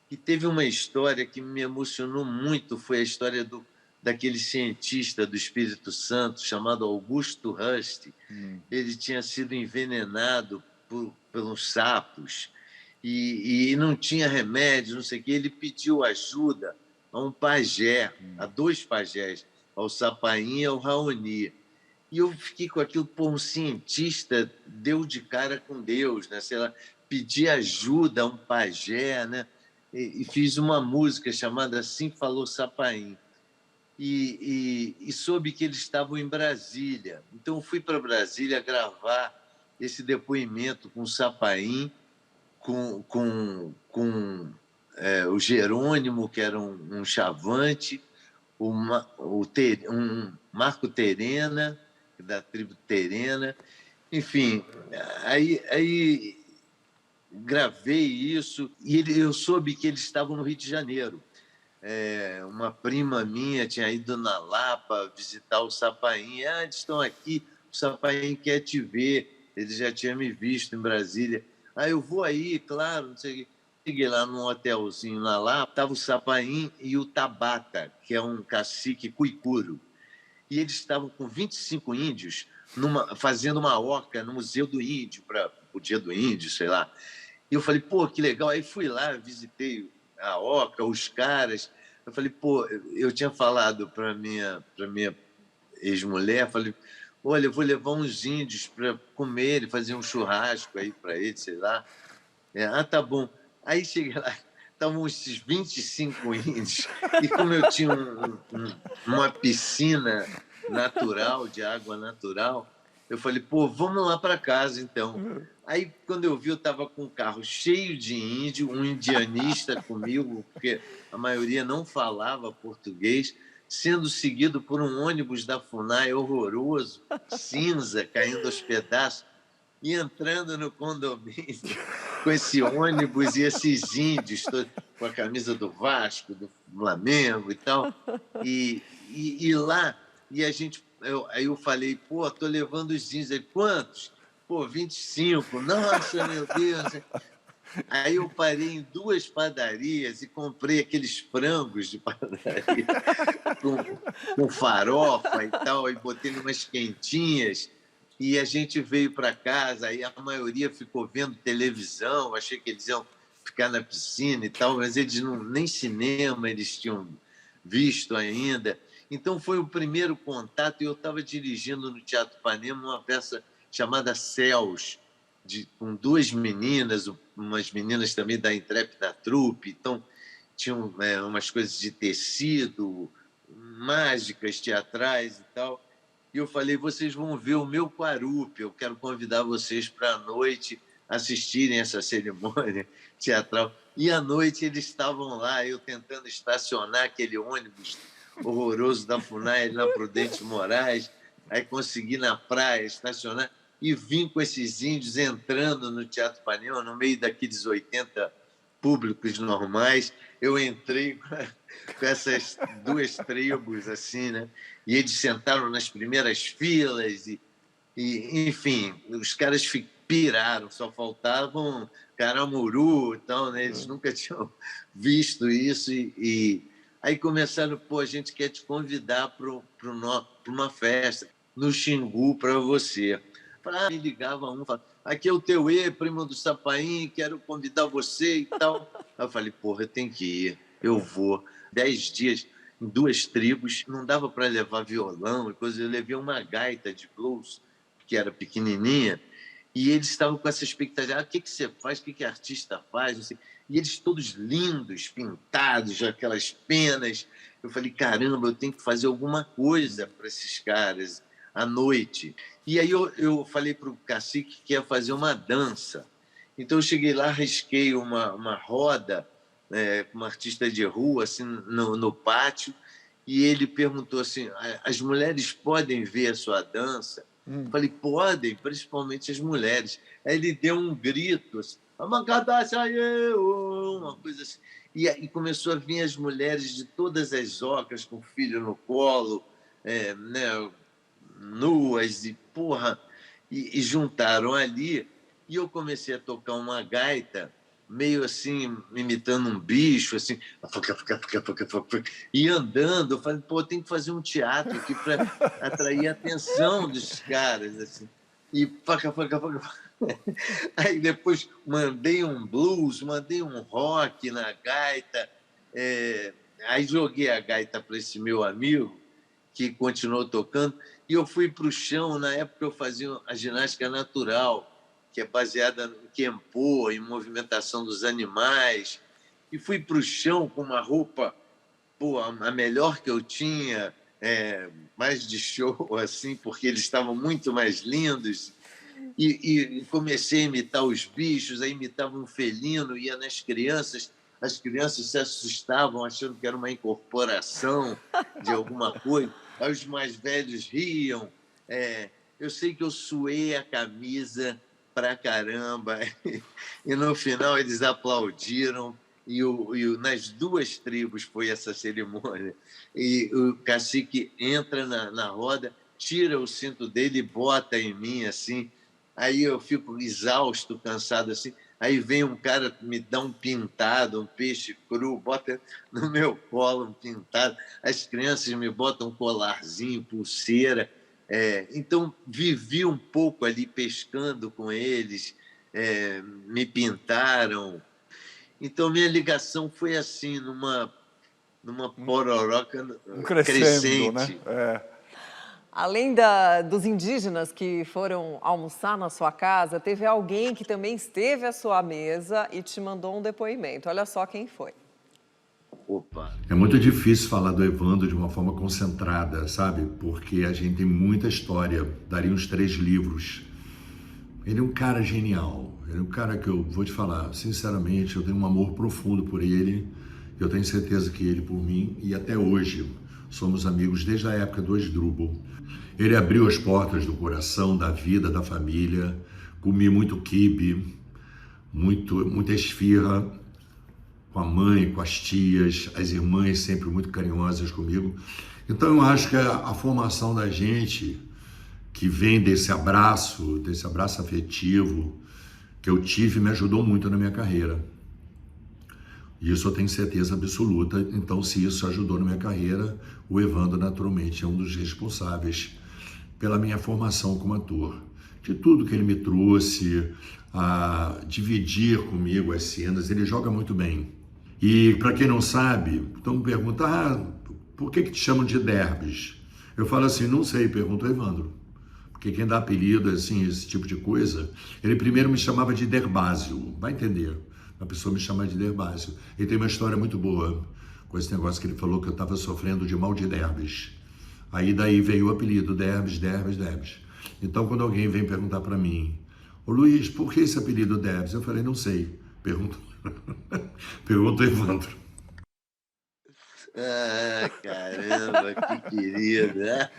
E teve uma história que me emocionou muito, foi a história daquele cientista do Espírito Santo chamado Augusto Rust. Ele tinha sido envenenado pelos sapos e não tinha remédio, não sei o quê. Ele pediu ajuda a um pajé, a 2 pajés, ao Sapainha e ao Raoni. E eu fiquei com aquilo, um cientista deu de cara com Deus, né? Sei lá, pedir ajuda a um pajé, né? E fiz uma música chamada Assim Falou Sapaim. E soube que eles estavam em Brasília. Então, eu fui para Brasília gravar esse depoimento com o Sapaim, com o Jerônimo, que era um chavante, um Marco Terena, da tribo Terena. Enfim, aí gravei isso e eu soube que eles estavam no Rio de Janeiro. Uma prima minha tinha ido na Lapa visitar o Sapaim. Eles estão aqui, o Sapaim quer te ver. Ele já tinha me visto em Brasília. Eu vou aí, claro, não sei o quê. Cheguei lá num hotelzinho na Lapa, estava o Sapaim e o Tabata, que é um cacique cuicuro. E eles estavam com 25 índios fazendo uma oca no Museu do Índio, para o Dia do Índio, sei lá. E eu falei, que legal. Aí fui lá, visitei a oca, os caras. Eu falei, eu tinha falado para minha ex-mulher, falei, olha, eu vou levar uns índios para comer, fazer um churrasco aí para eles, sei lá. Tá bom. Aí cheguei lá, estavam esses 25 índios, e como eu tinha uma piscina natural, de água natural, Eu falei, pô, vamos lá para casa, então. Aí, quando eu vi, eu estava com um carro cheio de índio, um indianista comigo, porque a maioria não falava português, sendo seguido por um ônibus da FUNAI horroroso, cinza, caindo aos pedaços, e entrando no condomínio com esse ônibus e esses índios, todos, com a camisa do Vasco, do Flamengo e tal. E lá, aí eu falei, pô, tô levando os índios. Ele, quantos? Pô, 25. Nossa, meu Deus. Aí eu parei em 2 padarias e comprei aqueles frangos de padaria com farofa e tal, e botei umas quentinhas. E a gente veio para casa, aí a maioria ficou vendo televisão, achei que eles iam ficar na piscina e tal, mas eles nem cinema eles tinham visto ainda. Então foi o primeiro contato, e eu estava dirigindo no Teatro Ipanema uma peça chamada Céus, com 2 meninas, umas meninas também da Intrépida Trupe, então tinham umas coisas de tecido, mágicas, teatrais e tal. E eu falei, vocês vão ver o meu Quarupi, eu quero convidar vocês para a noite assistirem essa cerimônia teatral. E à noite eles estavam lá, eu tentando estacionar aquele ônibus horroroso da FUNAI na Prudente Moraes, aí consegui na praia estacionar e vim com esses índios entrando no Teatro Ipanema, no meio daqueles 80 públicos normais. Eu entrei com essas 2 tribos, assim, né? E eles sentaram nas primeiras filas e enfim, os caras piraram, só faltavam caramuru e tal, né? Eles nunca tinham visto isso e aí começaram, pô, a gente quer te convidar para uma festa no Xingu para você. Me ligava um, falava, aqui é o Teuê, primo do Sapaim, quero convidar você e tal. Aí eu falei, porra, eu tenho que ir, eu vou. 10 dias em 2 tribos, não dava para levar violão e coisa, eu levei uma gaita de blues, que era pequenininha, e eles estavam com essa expectativa, o que você faz, o que artista faz, não sei. E eles todos lindos, pintados, aquelas penas. Eu falei, caramba, eu tenho que fazer alguma coisa para esses caras à noite. E aí eu falei para o cacique que ia fazer uma dança. Então eu cheguei lá, risquei uma roda com uma artista de rua assim, no pátio, e ele perguntou assim, as mulheres podem ver a sua dança? Eu falei, podem, principalmente as mulheres. Aí ele deu um grito, assim, uma coisa assim. E começou a vir as mulheres de todas as ocas, com o filho no colo, né, nuas, e porra, e juntaram ali, e eu comecei a tocar uma gaita, meio assim, imitando um bicho, assim, e andando. Eu falei, pô, tem que fazer um teatro aqui para atrair a atenção dos caras, assim. E aí depois mandei um blues, mandei um rock na gaita, aí joguei a gaita para esse meu amigo, que continuou tocando, e eu fui para o chão. Na época eu fazia a ginástica natural, que é baseada no Kempo, em movimentação dos animais, e fui para o chão com uma roupa, pô, a melhor que eu tinha, mais de show, assim, porque eles estavam muito mais lindos, e comecei a imitar os bichos, aí imitava um felino, ia nas crianças, as crianças se assustavam, achando que era uma incorporação de alguma coisa, aí os mais velhos riam. Eu sei que eu suei a camisa pra caramba, e no final eles aplaudiram, e nas 2 tribos foi essa cerimônia, e o cacique entra na roda, tira o cinto dele e bota em mim, assim, aí eu fico exausto, cansado, assim, aí vem um cara me dá um pintado, um peixe cru, bota no meu colo um pintado, as crianças me botam um colarzinho, pulseira. Então, vivi um pouco ali pescando com eles, me pintaram. Então, minha ligação foi assim, numa pororoca crescente. Né? Além dos indígenas que foram almoçar na sua casa, teve alguém que também esteve à sua mesa e te mandou um depoimento. Olha só quem foi. Opa! É muito difícil falar do Evandro de uma forma concentrada, sabe? Porque a gente tem muita história, daria uns 3 livros. Ele é um cara genial, ele é um cara que eu vou te falar, sinceramente, eu tenho um amor profundo por ele, eu tenho certeza que ele por mim, e até hoje somos amigos desde a época do Asdrubal. Ele abriu as portas do coração, da vida, da família, comi muito quibe, muita esfirra, com a mãe, com as tias, as irmãs sempre muito carinhosas comigo. Então eu acho que a formação da gente, que vem desse abraço afetivo que eu tive, me ajudou muito na minha carreira. Isso eu tenho certeza absoluta. Então, se isso ajudou na minha carreira, o Evandro naturalmente é um dos responsáveis pela minha formação como ator. De tudo que ele me trouxe, a dividir comigo as cenas, ele joga muito bem. E para quem não sabe, então me pergunta, por que te chamam de Derbys? Eu falo assim, não sei, pergunta o Evandro. Porque quem dá apelido, assim, esse tipo de coisa, ele primeiro me chamava de Derbásio, vai entender. A pessoa me chama de Derbásio. E tem uma história muito boa com esse negócio que ele falou que eu estava sofrendo de mal de Derbys. Aí daí veio o apelido, Derbys. Então quando alguém vem perguntar para mim, ô Luiz, por que esse apelido Derbys? Eu falei, não sei. Pergunta o Evandro. Ah, caramba, que querido, né?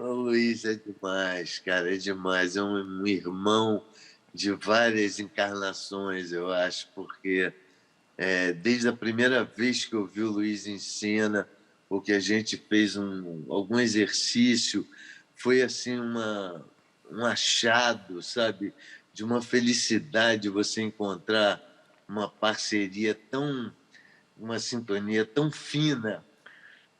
O Luiz é demais, cara, é demais. É um irmão de várias encarnações, eu acho, porque desde a primeira vez que eu vi o Luiz em cena, ou que a gente fez algum exercício, foi assim um achado, sabe, de uma felicidade você encontrar uma parceria uma sintonia tão fina,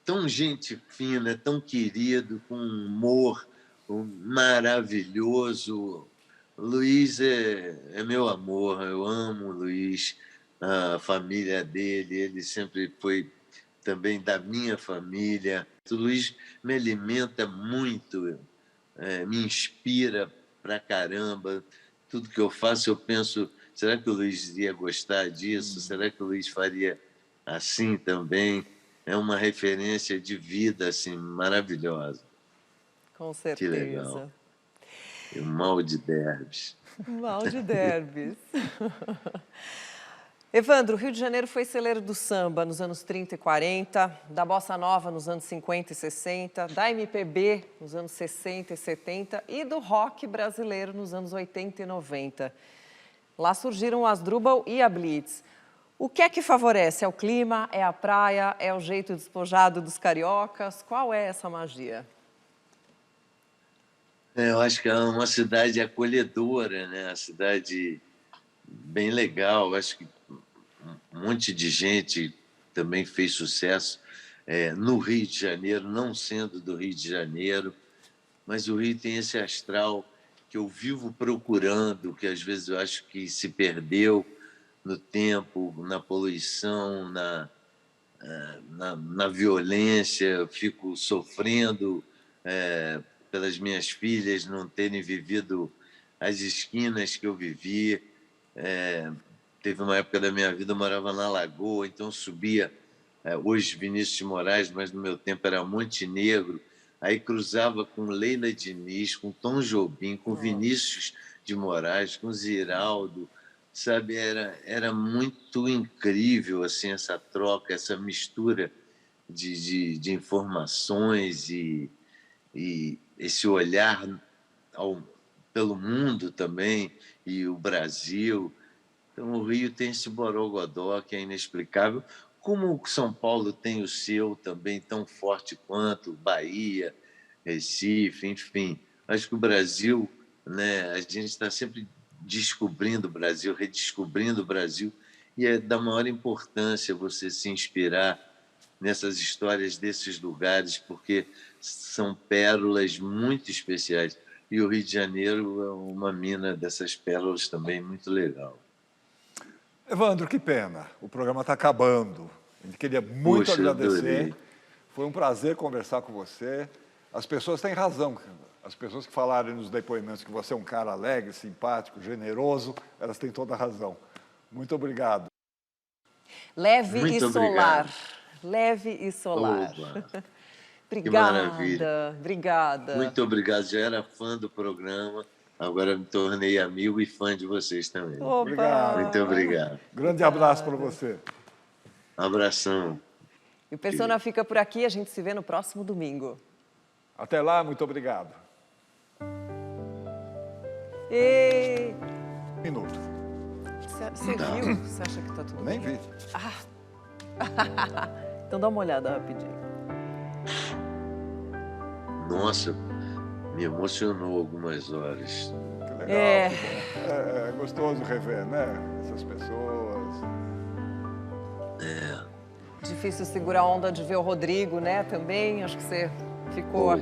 tão gente fina, tão querido, com um humor maravilhoso. O Luiz é meu amor, eu amo o Luiz, a família dele, ele sempre foi também da minha família. O Luiz me alimenta muito, me inspira pra caramba. Tudo que eu faço, eu penso, será que o Luiz iria gostar disso? Será que o Luiz faria assim também? É uma referência de vida assim, maravilhosa. Com certeza. Que legal. E o mal de Derbys. Mal de Derbys. Evandro, o Rio de Janeiro foi celeiro do samba nos anos 30 e 40, da bossa nova nos anos 50 e 60, da MPB nos anos 60 e 70 e do rock brasileiro nos anos 80 e 90. Lá surgiram o Asdrubal e a Blitz. O que é que favorece? É o clima? É a praia? É o jeito despojado dos cariocas? Qual é essa magia? Eu acho que é uma cidade acolhedora, né? Uma cidade bem legal. Eu acho que um monte de gente também fez sucesso no Rio de Janeiro, não sendo do Rio de Janeiro, mas o Rio tem esse astral que eu vivo procurando, que às vezes eu acho que se perdeu no tempo, na poluição, na violência. Eu fico sofrendo pelas minhas filhas não terem vivido as esquinas que eu vivi. Teve uma época da minha vida, eu morava na Lagoa, então subia, hoje Vinícius de Moraes, mas no meu tempo era Montenegro, aí cruzava com Leila Diniz, com Tom Jobim, com Vinícius de Moraes, com Ziraldo, sabe? Era muito incrível assim, essa troca, essa mistura de informações e esse olhar pelo mundo também, e o Brasil. Então, o Rio tem esse borogodó que é inexplicável, como o São Paulo tem o seu também, tão forte quanto Bahia, Recife, enfim. Acho que o Brasil, né, a gente está sempre descobrindo o Brasil, redescobrindo o Brasil, e é da maior importância você se inspirar nessas histórias desses lugares, porque são pérolas muito especiais. E o Rio de Janeiro é uma mina dessas pérolas também muito legal. Evandro, que pena. O programa está acabando. Eu queria muito agradecer. Adorei. Foi um prazer conversar com você. As pessoas têm razão. As pessoas que falaram nos depoimentos que você é um cara alegre, simpático, generoso, elas têm toda a razão. Muito obrigado. Leve Muito e solar. obrigado. Leve e solar. Oba, Obrigada, maravilha. obrigada. muito obrigado. Já era fã do programa, agora me tornei amigo e fã de vocês também. Opa! Obrigado. Muito obrigado. Grande abraço para você. Abração. E o Persona fica por aqui, a gente se vê no próximo domingo. Até lá, muito obrigado. E... Minuto. Você viu? Você acha que tá tudo Nem bem? vi. Então dá uma olhada rapidinho. Nossa, me emocionou algumas horas. Que legal. É. Que bom. É gostoso rever, né? Essas pessoas. Difícil segurar a onda de ver o Rodrigo, né? Também, acho que você ficou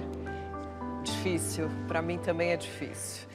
difícil. Para mim também é difícil.